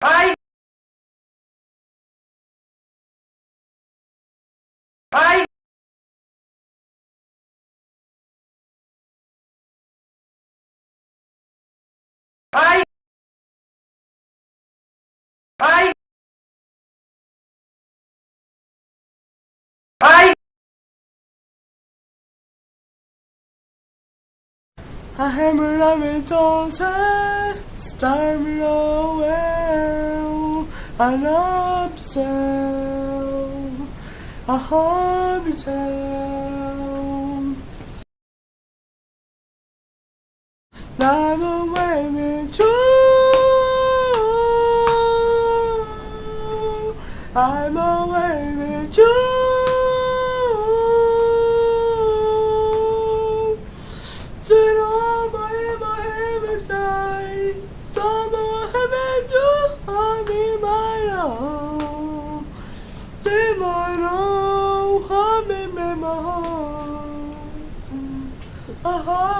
Hi. Hi. Hi. Hi. Hi. 하물함을 도사 Storm away and upset I hope it's hell I'm away with you I'm away with you Tomorrow, come in my heart.